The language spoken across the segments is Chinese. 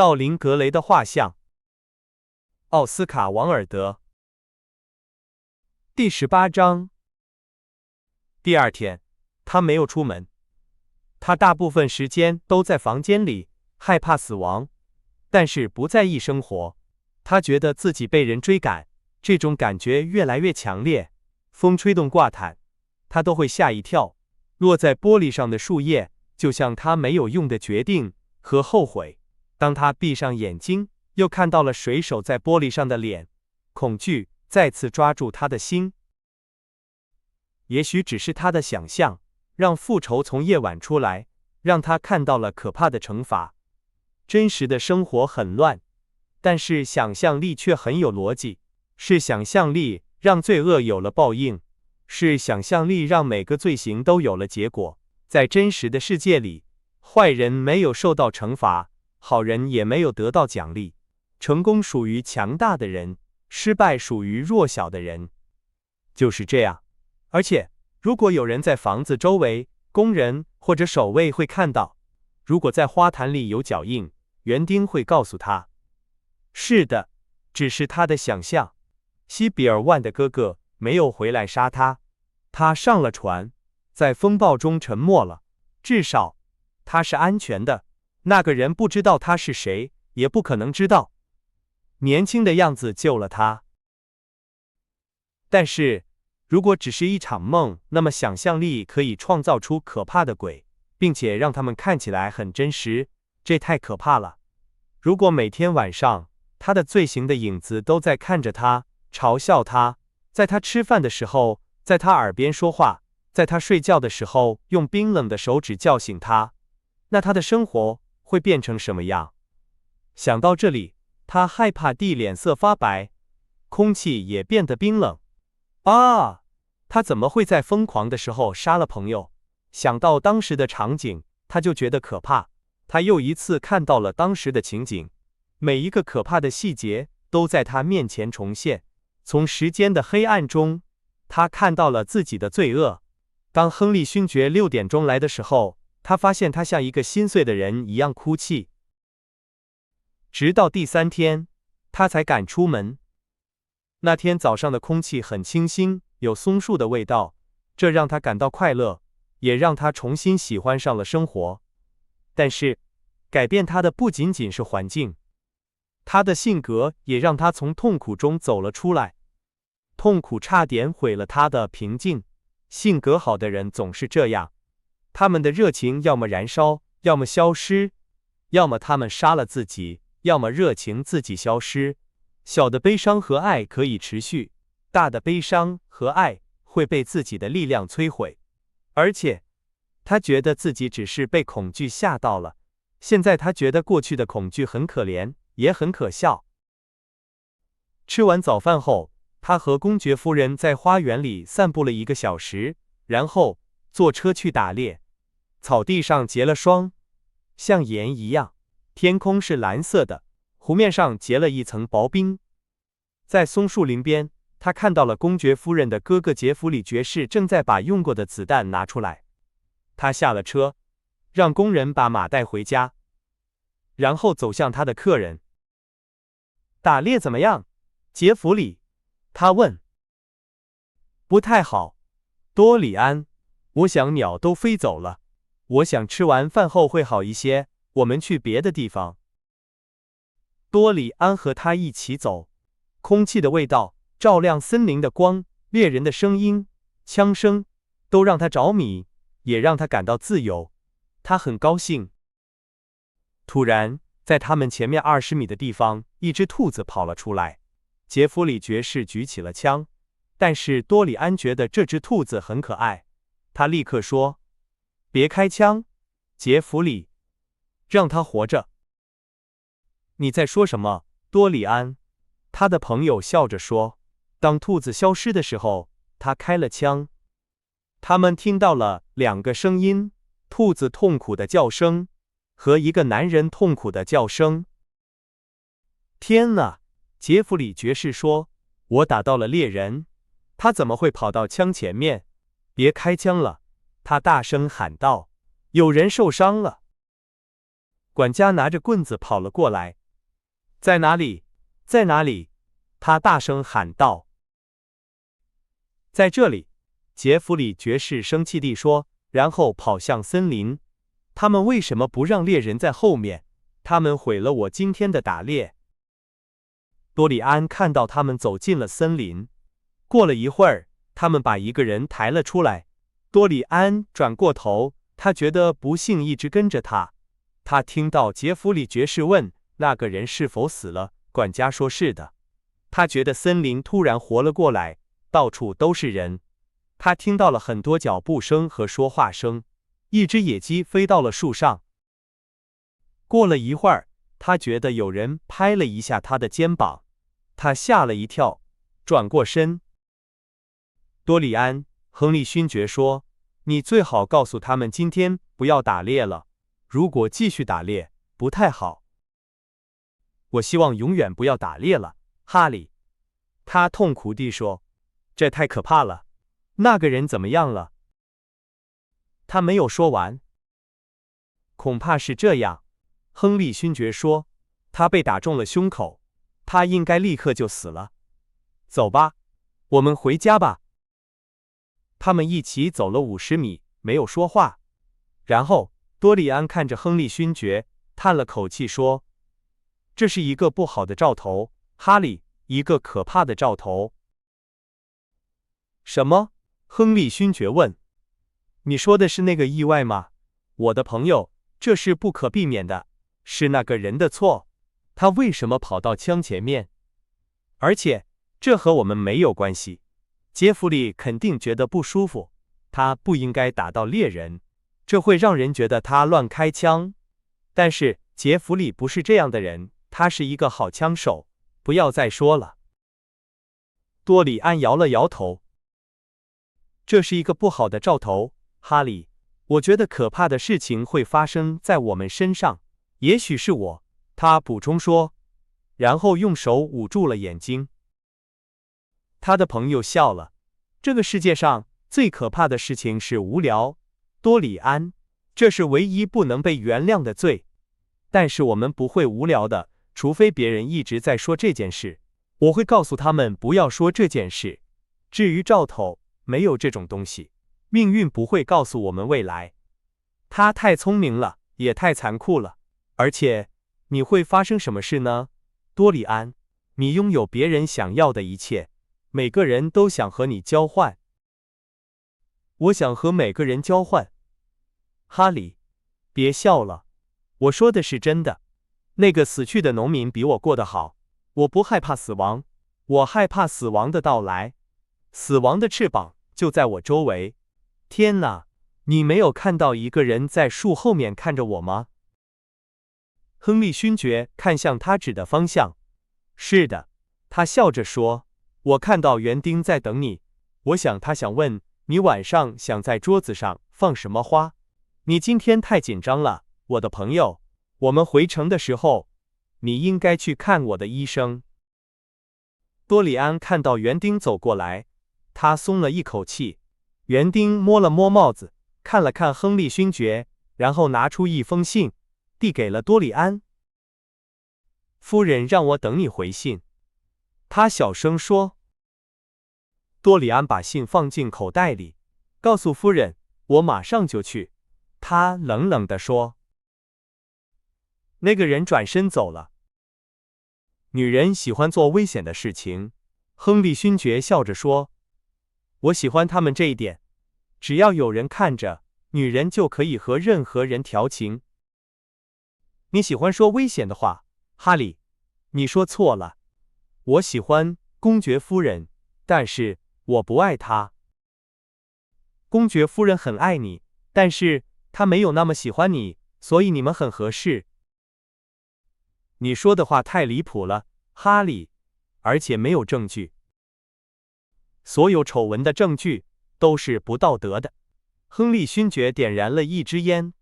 道林格雷的画像。奥斯卡·王尔德。第18章。第二天，他没有出门。他大部分时间都在房间里，害怕死亡，但是不在意生活。他觉得自己被人追赶，这种感觉越来越强烈。风吹动挂毯，他都会吓一跳。落在玻璃上的树叶，就像他没有用的决定和后悔。当他闭上眼睛，又看到了水手在玻璃上的脸，恐惧再次抓住他的心。也许只是他的想象，让复仇从夜晚出来，让他看到了可怕的惩罚。真实的生活很乱，但是想象力却很有逻辑。是想象力让罪恶有了报应，是想象力让每个罪行都有了结果。在真实的世界里，坏人没有受到惩罚，好人也没有得到奖励。成功属于强大的人，失败属于弱小的人。就是这样。而且，如果有人在房子周围，工人或者守卫会看到。如果在花坛里有脚印，园丁会告诉他。是的，只是他的想象。西比尔万的哥哥没有回来杀他，他上了船，在风暴中沉没了。至少，他是安全的。那个人不知道他是谁，也不可能知道。年轻的样子救了他。但是，如果只是一场梦，那么想象力可以创造出可怕的鬼，并且让他们看起来很真实，这太可怕了。如果每天晚上，他的罪行的影子都在看着他，嘲笑他，在他吃饭的时候，在他耳边说话，在他睡觉的时候用冰冷的手指叫醒他，那他的生活会变成什么样？想到这里，他害怕地脸色发白，空气也变得冰冷。啊！他怎么会在疯狂的时候杀了朋友？想到当时的场景，他就觉得可怕。他又一次看到了当时的情景，每一个可怕的细节都在他面前重现。从时间的黑暗中，他看到了自己的罪恶。当亨利勋爵6点钟来的时候，他发现他像一个心碎的人一样哭泣。直到第3天，他才敢出门。那天早上的空气很清新，有松树的味道，这让他感到快乐，也让他重新喜欢上了生活。但是，改变他的不仅仅是环境，他的性格也让他从痛苦中走了出来。痛苦差点毁了他的平静。性格好的人总是这样，他们的热情要么燃烧，要么消失，要么他们杀了自己，要么热情自己消失。小的悲伤和爱可以持续，大的悲伤和爱会被自己的力量摧毁。而且，他觉得自己只是被恐惧吓到了。现在他觉得过去的恐惧很可怜，也很可笑。吃完早饭后，他和公爵夫人在花园里散步了1个小时，然后坐车去打猎。草地上结了霜，像盐一样，天空是蓝色的，湖面上结了一层薄冰。在松树林边，他看到了公爵夫人的哥哥杰弗里爵士正在把用过的子弹拿出来。他下了车，让工人把马带回家，然后走向他的客人。打猎怎么样，杰弗里？他问。不太好，多里安，我想鸟都飞走了。我想吃完饭后会好一些，我们去别的地方。多里安和他一起走，空气的味道，照亮森林的光，猎人的声音，枪声，都让他着迷，也让他感到自由。他很高兴。突然，在他们前面20米的地方，一只兔子跑了出来。杰弗里爵士举起了枪，但是多里安觉得这只兔子很可爱。他立刻说：“别开枪，杰弗里，让它活着。”你在说什么，多里安？他的朋友笑着说。当兔子消失的时候，他开了枪。他们听到了2个声音，兔子痛苦的叫声和一个男人痛苦的叫声。天哪！杰弗里爵士说，我打到了猎人，他怎么会跑到枪前面？别开枪了！他大声喊道，有人受伤了。管家拿着棍子跑了过来。在哪里？在哪里？他大声喊道。在这里，杰弗里爵士生气地说，然后跑向森林。他们为什么不让猎人在后面？他们毁了我今天的打猎。多里安看到他们走进了森林。过了一会儿，他们把一个人抬了出来。多里安转过头，他觉得不幸一直跟着他。他听到杰弗里爵士问那个人是否死了，管家说是的。他觉得森林突然活了过来，到处都是人。他听到了很多脚步声和说话声，一只野鸡飞到了树上。过了一会儿，他觉得有人拍了一下他的肩膀，他吓了一跳，转过身。多里安，亨利勋爵说，你最好告诉他们今天不要打猎了，如果继续打猎，不太好。我希望永远不要打猎了，哈利。他痛苦地说，这太可怕了。那个人怎么样了？他没有说完。恐怕是这样，亨利勋爵说，他被打中了胸口，他应该立刻就死了。走吧，我们回家吧。他们一起走了50米，没有说话。然后，多里安看着亨利勋爵，叹了口气说，这是一个不好的兆头，哈利，一个可怕的兆头。什么？亨利勋爵问。你说的是那个意外吗？我的朋友，这是不可避免的，是那个人的错。他为什么跑到枪前面？而且，这和我们没有关系。杰弗里肯定觉得不舒服，他不应该打到猎人，这会让人觉得他乱开枪。但是杰弗里不是这样的人，他是一个好枪手。不要再说了。多里安摇了摇头。这是一个不好的兆头，哈利。我觉得可怕的事情会发生在我们身上。也许是我，他补充说，然后用手捂住了眼睛。他的朋友笑了。这个世界上最可怕的事情是无聊，多里安，这是唯一不能被原谅的罪。但是我们不会无聊的，除非别人一直在说这件事。我会告诉他们不要说这件事。至于兆头，没有这种东西。命运不会告诉我们未来。他太聪明了，也太残酷了。而且，你会发生什么事呢？多里安，你拥有别人想要的一切，每个人都想和你交换。我想和每个人交换。哈利，别笑了，我说的是真的。那个死去的农民比我过得好。我不害怕死亡，我害怕死亡的到来。死亡的翅膀就在我周围。天哪，你没有看到一个人在树后面看着我吗？亨利勋爵看向他指的方向。是的，他笑着说，我看到园丁在等你。我想他想问你晚上想在桌子上放什么花。你今天太紧张了，我的朋友。我们回城的时候，你应该去看我的医生。多里安看到园丁走过来，他松了一口气。园丁摸了摸帽子，看了看亨利勋爵，然后拿出一封信，递给了多里安。夫人让我等你回信，他小声说。多里安把信放进口袋里，告诉夫人，我马上就去。他冷冷地说。那个人转身走了。女人喜欢做危险的事情，亨利勋爵笑着说。我喜欢他们这一点，只要有人看着，女人就可以和任何人调情。你喜欢说危险的话，哈利，你说错了。我喜欢公爵夫人，但是我不爱她。公爵夫人很爱你，但是她没有那么喜欢你，所以你们很合适。你说的话太离谱了，哈利，而且没有证据。所有丑闻的证据都是不道德的。亨利勋爵点燃了一支烟。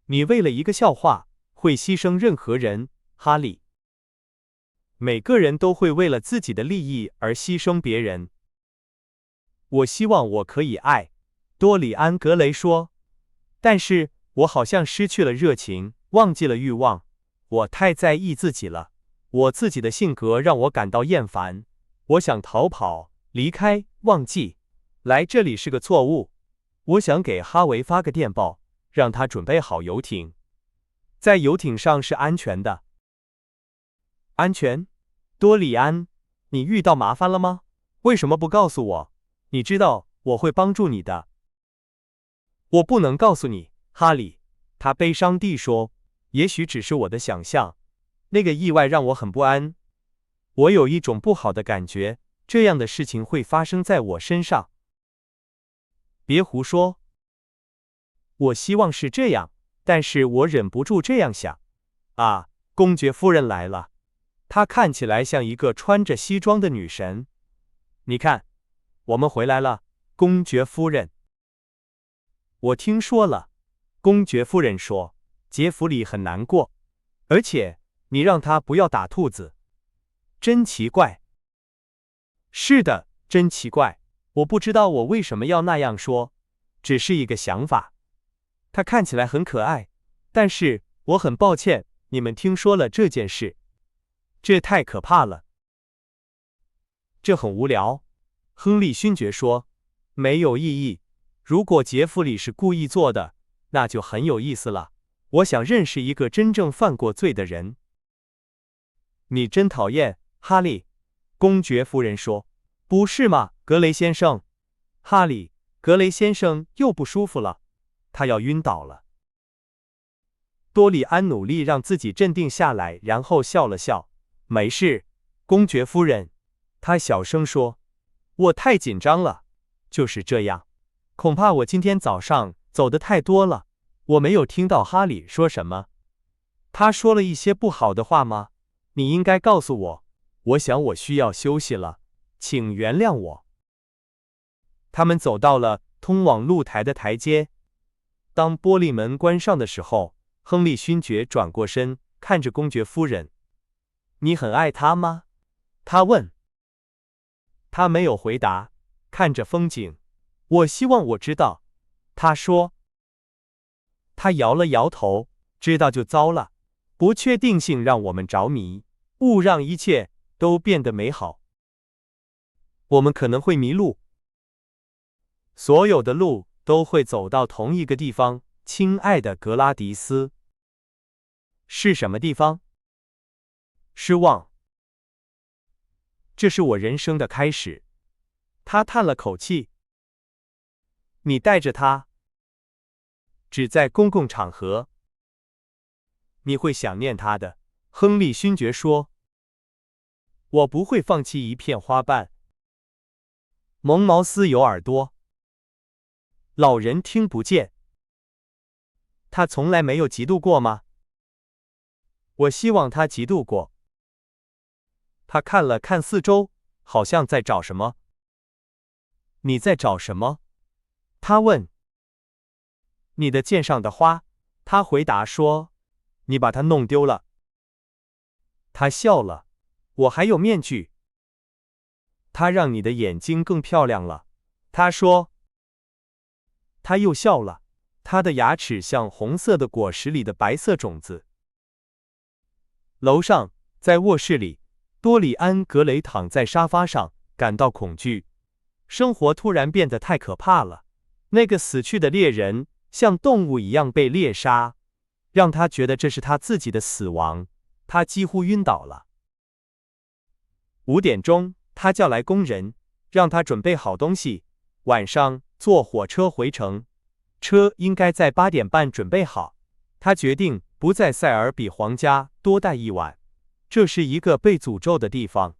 你为了一个笑话会牺牲任何人，哈利。每个人都会为了自己的利益而牺牲别人。我希望我可以爱，多里安·格雷说，但是我好像失去了热情。忘记了欲望。我太在意自己了，我自己的性格让我感到厌烦。我想逃跑，离开，忘记。来这里是个错误。我想给哈维发个电报，让他准备好游艇。在游艇上是安全的。安全？多里安，你遇到麻烦了吗？为什么不告诉我？你知道我会帮助你的。我不能告诉你，哈利。他悲伤地说，也许只是我的想象。那个意外让我很不安。我有一种不好的感觉，这样的事情会发生在我身上。别胡说。我希望是这样，但是我忍不住这样想。啊，公爵夫人来了。她看起来像一个穿着西装的女神。你看，我们回来了，公爵夫人。我听说了，公爵夫人说，杰弗里很难过，而且你让他不要打兔子。真奇怪。是的，真奇怪。我不知道我为什么要那样说，只是一个想法。他看起来很可爱，但是我很抱歉，你们听说了这件事。这太可怕了。这很无聊。亨利勋爵说，没有意义。如果杰弗里是故意做的，那就很有意思了。我想认识一个真正犯过罪的人。你真讨厌，哈利。公爵夫人说，不是吗，格雷先生？哈利，格雷先生又不舒服了，他要晕倒了。多里安努力让自己镇定下来，然后笑了笑。没事，公爵夫人。他小声说，我太紧张了。就是这样。恐怕我今天早上走得太多了。我没有听到哈利说什么。他说了一些不好的话吗？你应该告诉我。我想我需要休息了，请原谅我。他们走到了通往露台的台阶。当玻璃门关上的时候，亨利勋爵转过身，看着公爵夫人。你很爱他吗？他问。他没有回答，看着风景。我希望我知道，他说。他摇了摇头，知道就糟了。不确定性让我们着迷，勿让一切都变得美好。我们可能会迷路。所有的路都会走到同一个地方，亲爱的格拉迪斯。是什么地方？失望。这是我人生的开始。他叹了口气。你带着他，只在公共场合。你会想念他的，亨利勋爵说。我不会放弃一片花瓣。蒙茅斯有耳朵，老人听不见。他从来没有嫉妒过吗？我希望他嫉妒过。他看了看四周，好像在找什么。你在找什么？他问。你的剑上的花，他回答说，你把它弄丢了。他笑了。我还有面具。他让你的眼睛更漂亮了。他说。他又笑了。他的牙齿像红色的果实里的白色种子。楼上，在卧室里，多里安·格雷躺在沙发上，感到恐惧。生活突然变得太可怕了。那个死去的猎人像动物一样被猎杀，让他觉得这是他自己的死亡。他几乎晕倒了。5点钟，他叫来工人，让他准备好东西，晚上坐火车回城。车应该在8点半准备好。他决定不在塞尔比皇家多待一晚，这是一个被诅咒的地方。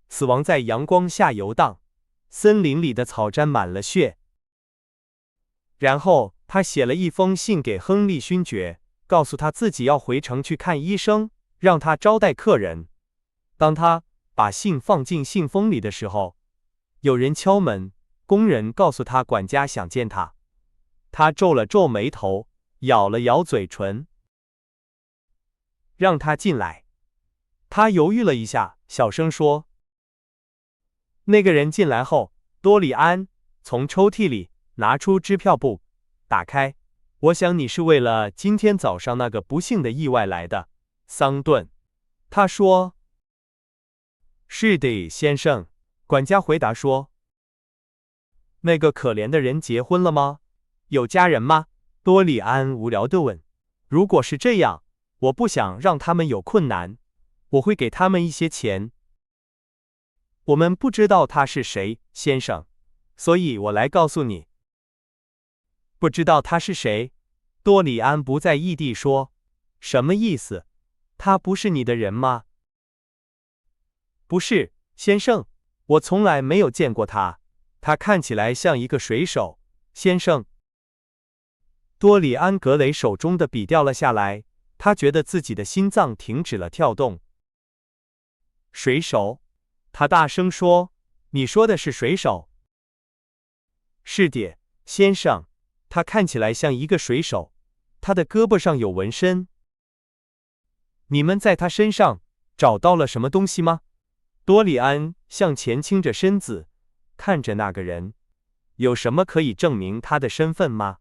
死亡在阳光下游荡，森林里的草沾满了血。然后他写了一封信给亨利勋爵，告诉他自己要回城去看医生，让他招待客人。当他把信放进信封里的时候，有人敲门，工人告诉他管家想见他。他皱了皱眉头，咬了咬嘴唇。让他进来。他犹豫了一下，小声说。那个人进来后，多里安从抽屉里拿出支票簿，打开，我想你是为了今天早上那个不幸的意外来的，桑顿。他说。是的，先生。管家回答说。那个可怜的人结婚了吗？有家人吗？多里安无聊地问。如果是这样，我不想让他们有困难，我会给他们一些钱。我们不知道他是谁，先生，所以我来告诉你。不知道他是谁？多里安不在意地说。什么意思？他不是你的人吗？不是，先生，我从来没有见过他。他看起来像一个水手，先生。多里安·格雷手中的笔掉了下来，他觉得自己的心脏停止了跳动。水手？他大声说：“你说的是水手？”是的，先生。他看起来像一个水手，他的胳膊上有纹身。你们在他身上找到了什么东西吗？多里安向前倾着身子，看着那个人。有什么可以证明他的身份吗？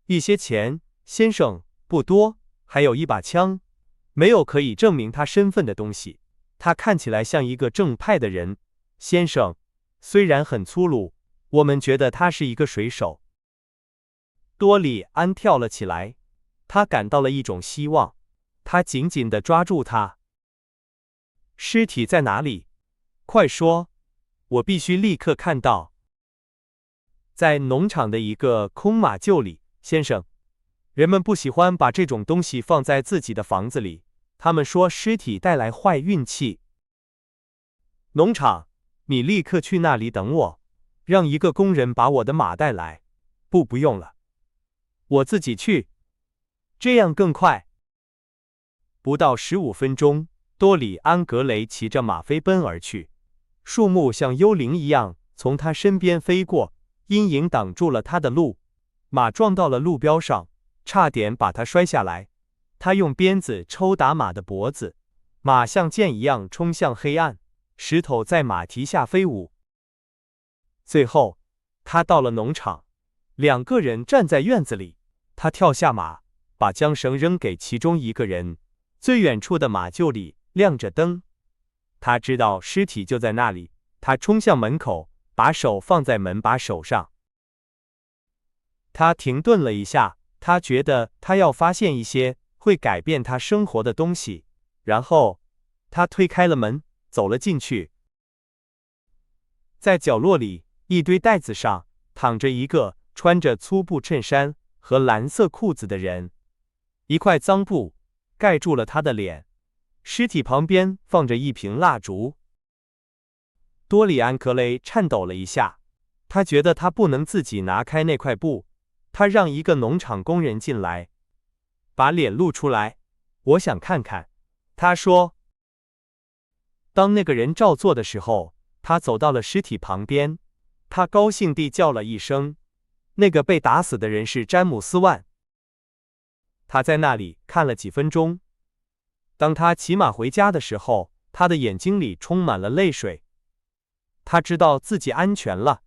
一些钱，先生，不多，还有一把枪。没有可以证明他身份的东西。他看起来像一个正派的人，先生。虽然很粗鲁，我们觉得他是一个水手。多里安跳了起来，他感到了一种希望，他紧紧地抓住他。尸体在哪里？快说，我必须立刻看到。在农场的一个空马厩里，先生。人们不喜欢把这种东西放在自己的房子里，他们说尸体带来坏运气。农场，你立刻去那里等我，让一个工人把我的马带来。不用了。我自己去，这样更快。不到15分钟，多里安·格雷骑着马飞奔而去，树木像幽灵一样从他身边飞过，阴影挡住了他的路。马撞到了路标上，差点把他摔下来。他用鞭子抽打马的脖子，马像箭一样冲向黑暗，石头在马蹄下飞舞。最后，他到了农场，两个人站在院子里。他跳下马，把缰绳扔给其中一个人。最远处的马厩里亮着灯，他知道尸体就在那里。他冲向门口，把手放在门把手上。他停顿了一下，他觉得他要发现一些会改变他生活的东西。然后，他推开了门，走了进去。在角落里，一堆袋子上躺着一个穿着粗布衬衫和蓝色裤子的人，一块脏布盖住了他的脸。尸体旁边放着一瓶蜡烛。多里安·格雷颤抖了一下，他觉得他不能自己拿开那块布。他让一个农场工人进来，把脸露出来。我想看看，他说。当那个人照做的时候，他走到了尸体旁边。他高兴地叫了一声。那个被打死的人是詹姆斯·万。他在那里看了几分钟。当他骑马回家的时候，他的眼睛里充满了泪水。他知道自己安全了。